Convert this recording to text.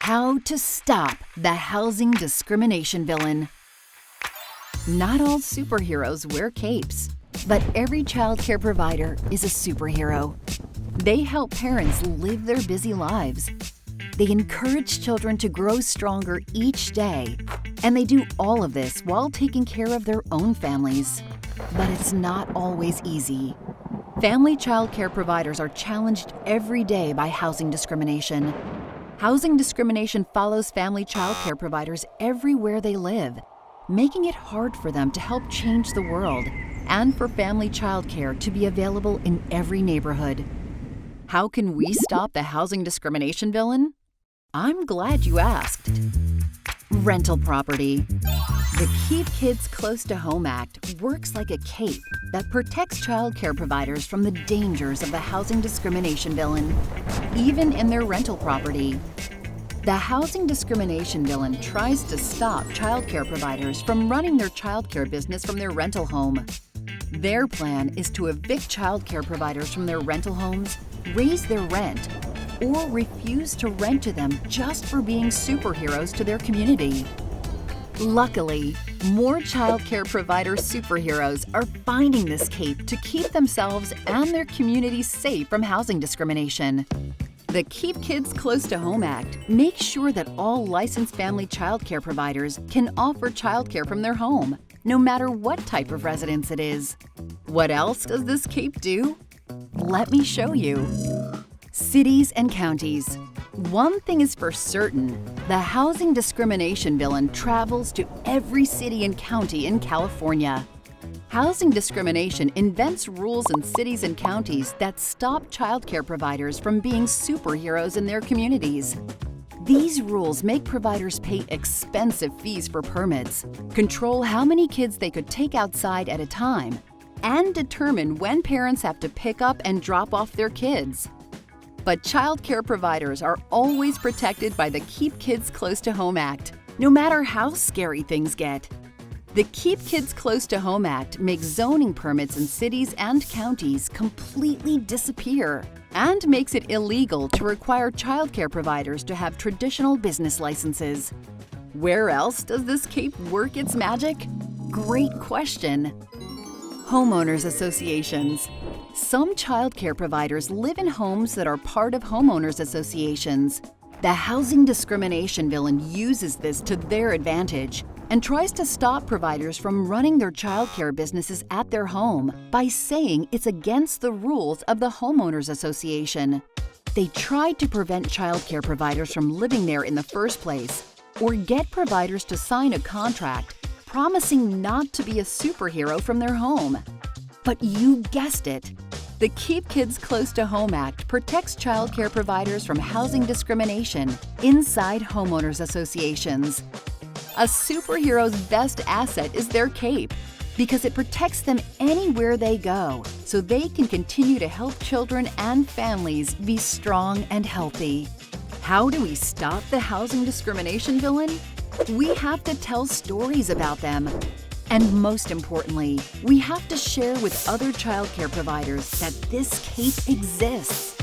How to stop the housing discrimination villain. Not all superheroes wear capes, but every child care provider is a superhero. They help parents live their busy lives. They encourage children to grow stronger each day, and they do all of this while taking care of their own families. But it's not always easy. Family child care providers are challenged every day by housing discrimination. Housing discrimination follows family child care providers everywhere they live, making it hard for them to help change the world and for family child care to be available in every neighborhood. How can we stop the housing discrimination villain? I'm glad you asked. Rental property. The Keep Kids Close to Home Act works like a cape that protects child care providers from the dangers of the housing discrimination villain, even in their rental property. The housing discrimination villain tries to stop child care providers from running their child care business from their rental home. Their plan is to evict child care providers from their rental homes, raise their rent, or refuse to rent to them just for being superheroes to their community. Luckily, more child care provider superheroes are finding this cape to keep themselves and their communities safe from housing discrimination. The Keep Kids Close to Home Act makes sure that all licensed family child care providers can offer child care from their home, no matter what type of residence it is. What else does this cape do? Let me show you. Cities and counties. One thing is for certain, the housing discrimination villain travels to every city and county in California. Housing discrimination invents rules in cities and counties that stop child care providers from being superheroes in their communities. These rules make providers pay expensive fees for permits, control how many kids they could take outside at a time, and determine when parents have to pick up and drop off their kids. But child care providers are always protected by the Keep Kids Close to Home Act, no matter how scary things get. The Keep Kids Close to Home Act makes zoning permits in cities and counties completely disappear and makes it illegal to require child care providers to have traditional business licenses. Where else does this cape work its magic? Great question. Homeowners associations. Some child care providers live in homes that are part of homeowners associations. The housing discrimination villain uses this to their advantage and tries to stop providers from running their child care businesses at their home by saying it's against the rules of the homeowners association. They tried to prevent child care providers from living there in the first place or get providers to sign a contract promising not to be a superhero from their home. But you guessed it. The Keep Kids Close to Home Act protects child care providers from housing discrimination inside homeowners associations. A superhero's best asset is their cape because it protects them anywhere they go so they can continue to help children and families be strong and healthy. How do we stop the housing discrimination villain? We have to tell stories about them. And most importantly, we have to share with other child care providers that this cape exists.